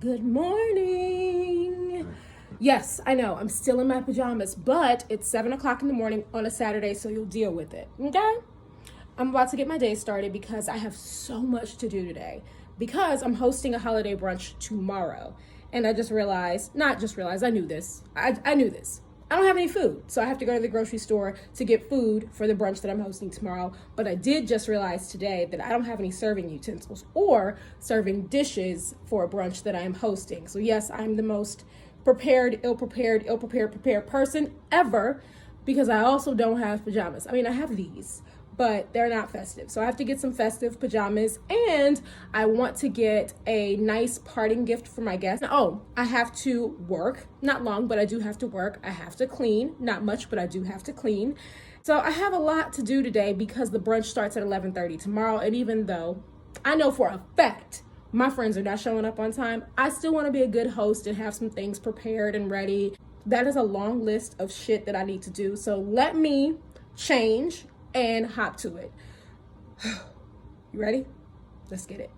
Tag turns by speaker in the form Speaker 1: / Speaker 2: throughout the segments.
Speaker 1: Good morning. Yes, I know, I'm still in my pajamas, but it's 7 o'clock in the morning on a Saturday, so you'll deal with it, okay? I'm about to get my day started because I have so much to do today because I'm hosting a holiday brunch tomorrow. And I just realized, not just realized, I knew this. I knew this. I don't have any food, so I have to go to the grocery store to get food for the brunch that I'm hosting tomorrow. But I did just realize today that I don't have any serving utensils or serving dishes for a brunch that I am hosting. So yes, I'm the most prepared person ever because I also don't have pajamas. I mean, I have these, but they're not festive. So I have to get some festive pajamas, and I want to get a nice parting gift for my guests. Oh, I have to work, not long, but I do have to work. I have to clean, not much, but I do have to clean. So I have a lot to do today because the brunch starts at 11:30 tomorrow. And even though I know for a fact my friends are not showing up on time, I still want to be a good host and have some things prepared and ready. That is a long list of shit that I need to do. So let me change and hop to it. You ready? Let's get it.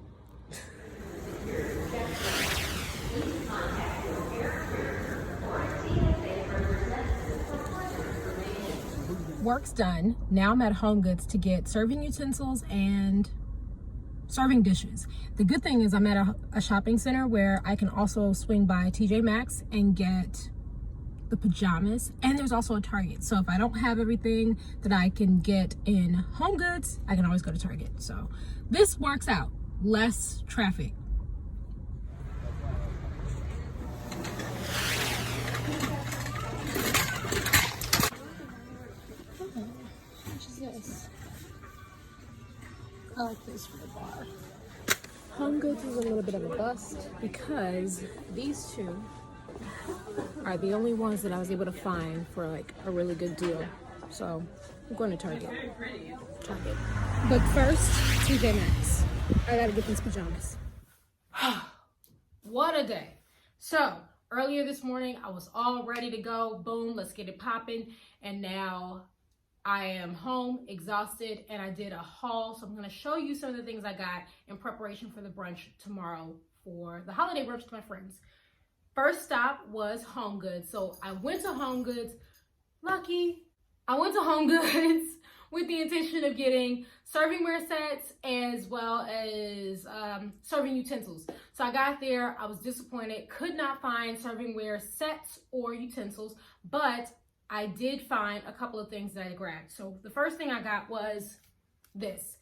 Speaker 1: Work's done. Now I'm at Homegoods to get serving utensils and serving dishes. The good thing is I'm at a shopping center where I can also swing by TJ Maxx and get the pajamas, and there's also a Target. So if I don't have everything that I can get in Homegoods, I can always go to Target. So this works out. Less traffic. What is this? I like this for the bar. Homegoods is a little bit of a bust because these two are the only ones that I was able to find for like a really good deal. So I'm going to Target. But first, TJ Maxx. I gotta get these pajamas. What a day. So earlier this morning, I was all ready to go. Boom, let's get it popping. And now I am home, exhausted, and I did a haul. So I'm gonna show you some of the things I got in preparation for the brunch tomorrow for the holiday brunch with my friends. First stop was Homegoods. So I went to Homegoods, I went to Homegoods with the intention of getting servingware sets as well as serving utensils. So I got there, I was disappointed, could not find servingware sets or utensils, but I did find a couple of things that I grabbed. So the first thing I got was this.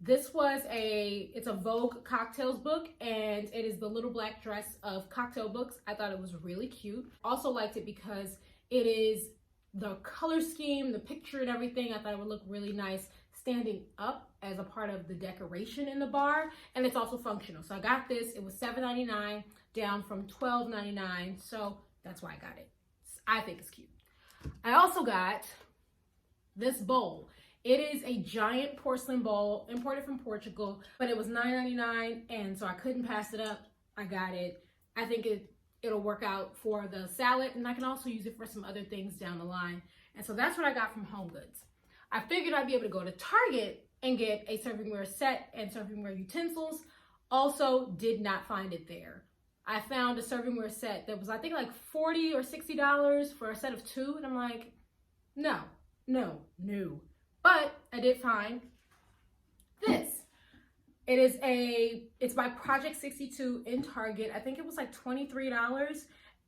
Speaker 1: This was it's a Vogue cocktails book, and it is the little black dress of cocktail books. I thought it was really cute. Also liked it because it is the color scheme, the picture and everything. I thought it would look really nice standing up as a part of the decoration in the bar, and it's also functional. So I got this. It was $7.99 down from $12.99, so that's why I got it. I think it's cute. I also got this bowl. It is a giant porcelain bowl, imported from Portugal, but it was $9.99, and so I couldn't pass it up. I got it. I think it'll work out for the salad, and I can also use it for some other things down the line. And so that's what I got from Homegoods. I figured I'd be able to go to Target and get a servingware set and servingware utensils. Also did not find it there. I found a servingware set that was, I think, like $40 or $60 for a set of two, and I'm like, no. But I did find this. It's by Project 62 in Target. I think it was like $23.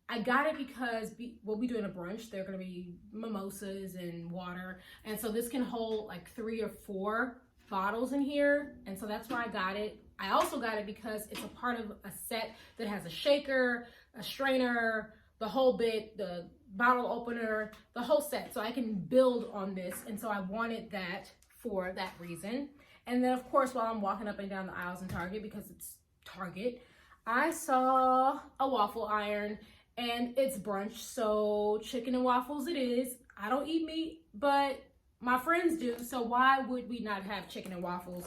Speaker 1: I got it because we'll be doing a brunch. There are gonna be mimosas and water. And so this can hold like 3 or 4 bottles in here. And so that's why I got it. I also got it because it's a part of a set that has a shaker, a strainer, the whole bit, the bottle opener, the whole set. So I can build on this. And so I wanted that for that reason. And then of course, while I'm walking up and down the aisles in Target, because it's Target, I saw a waffle iron, and it's brunch. So chicken and waffles it is. I don't eat meat, but my friends do. So why would we not have chicken and waffles?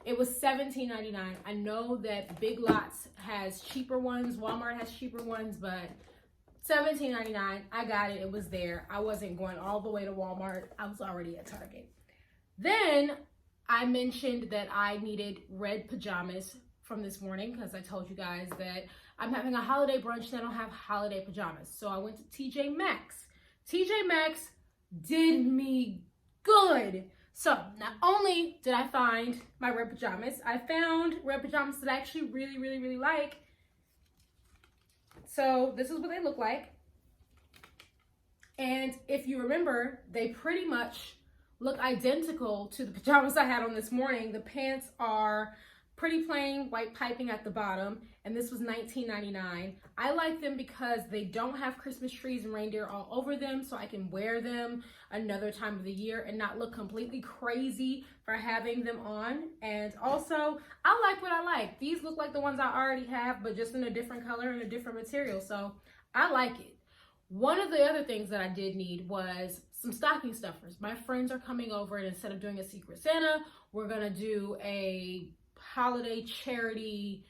Speaker 1: It was $17.99. I know that Big Lots has cheaper ones. Walmart has cheaper ones, but $17.99. I got it. It was there. I wasn't going all the way to Walmart. I was already at Target. Then I mentioned that I needed red pajamas from this morning because I told you guys that I'm having a holiday brunch and I don't have holiday pajamas. So I went to TJ Maxx. TJ Maxx did me good. So not only did I find my red pajamas, I found red pajamas that I actually really like. So this is what they look like. And if you remember, they pretty much look identical to the pajamas I had on this morning. The pants are pretty plain white piping at the bottom, and this was $19.99. I like them because they don't have Christmas trees and reindeer all over them, so I can wear them another time of the year and not look completely crazy for having them on. And also, I like what I like. These look like the ones I already have, but just in a different color and a different material, so I like it. One of the other things that I did need was some stocking stuffers. My friends are coming over, and instead of doing a Secret Santa, we're gonna do a holiday charity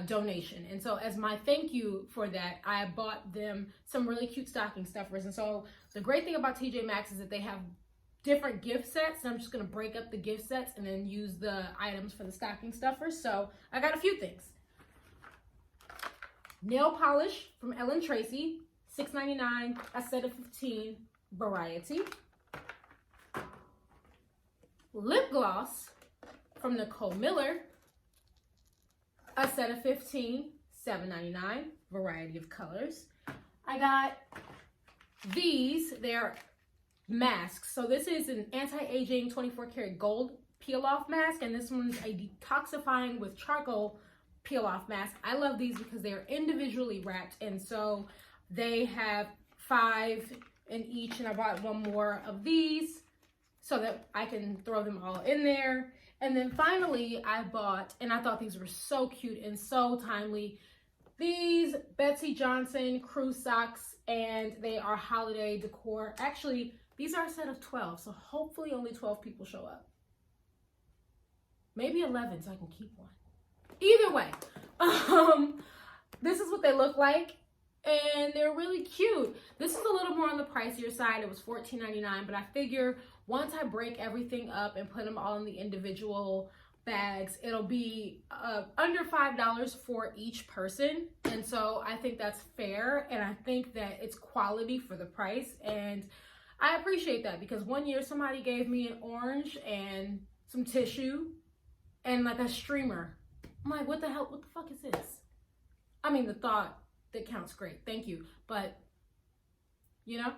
Speaker 1: donation. And so as my thank you for that, I bought them some really cute stocking stuffers. And so the great thing about TJ Maxx is that they have different gift sets, and I'm just gonna break up the gift sets and then use the items for the stocking stuffers. So I got a few things. Nail polish from Ellen Tracy, $6.99, a set of 15, variety. Lip gloss from Nicole Miller, a set of 15, $7.99, variety of colors. I got these, they're masks. So this is an anti-aging 24 karat gold peel off mask, and this one's a detoxifying with charcoal peel off mask. I love these because they are individually wrapped, and so they have 5 in each, and I bought one more of these so that I can throw them all in there. And then finally, I bought, and I thought these were so cute and so timely, these Betsy Johnson crew socks, and they are holiday decor. Actually, these are a set of 12, so hopefully only 12 people show up. Maybe 11, so I can keep one. Either way, this is what they look like, and they're really cute. This is a little more on the pricier side. It was $14.99, but I figure once I break everything up and put them all in the individual bags, it'll be under $5 for each person. And so I think that's fair, and I think that it's quality for the price, and I appreciate that because one year somebody gave me an orange and some tissue and like a streamer. I'm like, what the hell, what the fuck is this? I mean, the thought that counts, great, thank you. But, you know,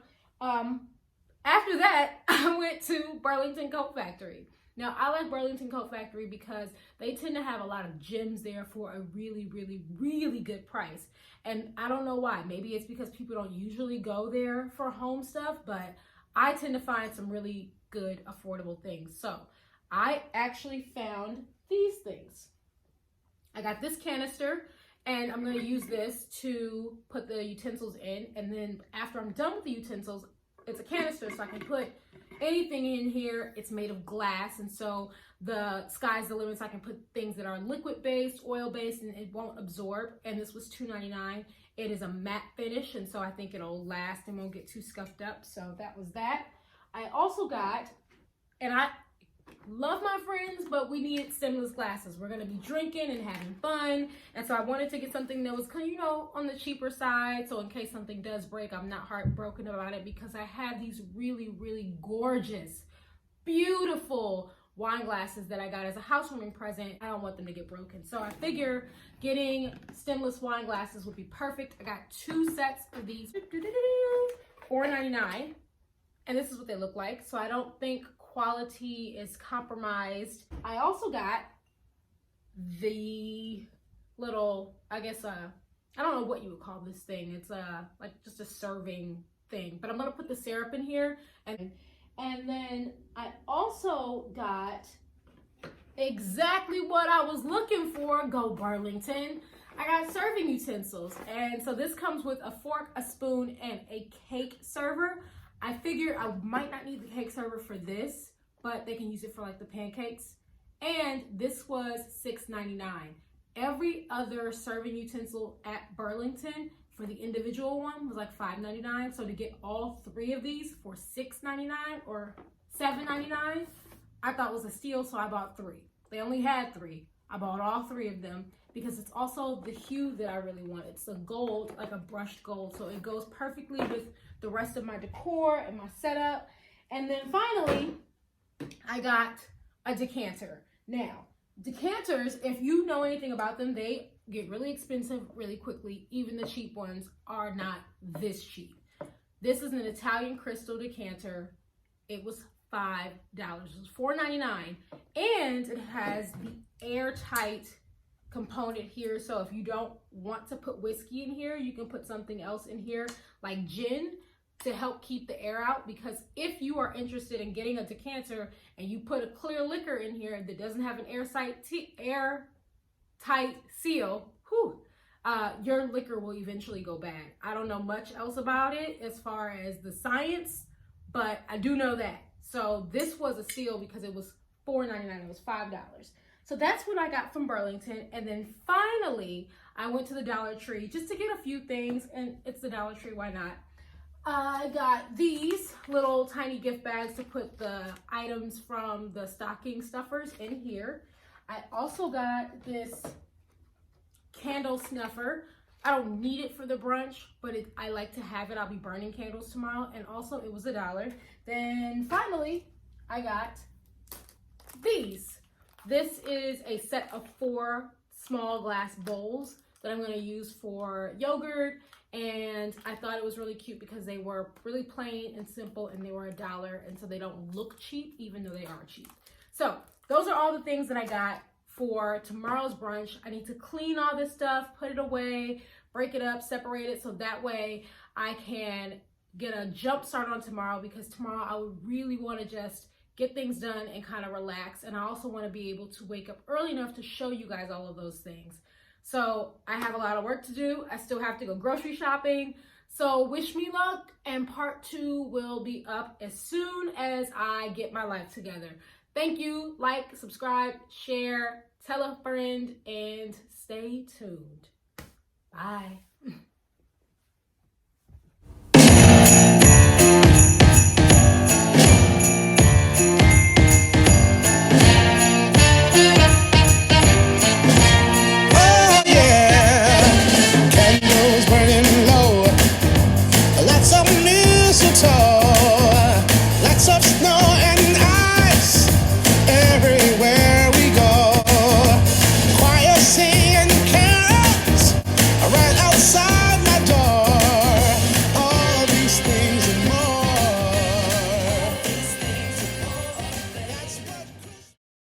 Speaker 1: after that, I went to Burlington Coat Factory. Now, I like Burlington Coat Factory because they tend to have a lot of gems there for a really good price. And I don't know why. Maybe it's because people don't usually go there for home stuff, but I tend to find some really good, affordable things. So I actually found these things. I got this canister, and I'm going to use this to put the utensils in. And then after I'm done with the utensils, it's a canister, so I can put anything in here. It's made of glass, and so the sky's the limit. So I can put things that are liquid-based, oil-based, and it won't absorb. And this was $2.99. It is a matte finish, and so I think it'll last and won't get too scuffed up. So that was that. I also got, and I love my friends, but we needed stemless glasses. We're gonna be drinking and having fun, and so I wanted to get something that was kind of, you know, on the cheaper side, so in case something does break, I'm not heartbroken about it, because I have these really gorgeous, beautiful wine glasses that I got as a housewarming present. I don't want them to get broken, so I figure getting stemless wine glasses would be perfect. I got 2 sets of these, $4.99, and this is what they look like, so I don't think quality is compromised. I also got the little, I guess, I don't know what you would call this thing. It's like just a serving thing, but I'm gonna put the syrup in here. And then I also got exactly what I was looking for. Go Burlington. I got serving utensils, and so this comes with a fork, a spoon, and a cake server. I figured I might not need the cake server for this, but they can use it for like the pancakes. And this was $6.99. Every other serving utensil at Burlington for the individual one was like $5.99. So to get all 3 of these for $6.99 or $7.99, I thought was a steal, so I bought 3. They only had 3, I bought all 3 of them because it's also the hue that I really want. It's a gold, like a brushed gold. So it goes perfectly with the rest of my decor and my setup. And then finally, I got a decanter. Now, decanters, if you know anything about them, they get really expensive really quickly. Even the cheap ones are not this cheap. This is an Italian crystal decanter. It was $5. It was $4.99, and it has the airtight component here. So if you don't want to put whiskey in here, you can put something else in here like gin to help keep the air out. Because if you are interested in getting a decanter and you put a clear liquor in here that doesn't have an airtight seal, your liquor will eventually go bad. I don't know much else about it as far as the science, but I do know that. So this was a steal because it was $4.99. It was $5. So that's what I got from Burlington. And then finally, I went to the Dollar Tree just to get a few things, and it's the Dollar Tree, why not? I got these little tiny gift bags to put the items from the stocking stuffers in here. I also got this candle snuffer. I don't need it for the brunch, but I like to have it. I'll be burning candles tomorrow. And also it was $1. Then finally, I got these. This is a set of 4 small glass bowls that I'm gonna use for yogurt. And I thought it was really cute because they were really plain and simple, and they were $1. And so they don't look cheap, even though they are cheap. So those are all the things that I got for tomorrow's brunch. I need to clean all this stuff, put it away, break it up, separate it, so that way I can get a jump start on tomorrow, because tomorrow I would really want to just get things done and kind of relax. And I also want to be able to wake up early enough to show you guys all of those things. So I have a lot of work to do. I still have to go grocery shopping. So wish me luck, and part 2 will be up as soon as I get my life together. Thank you. Like, subscribe, share, tell a friend, and stay tuned. Bye.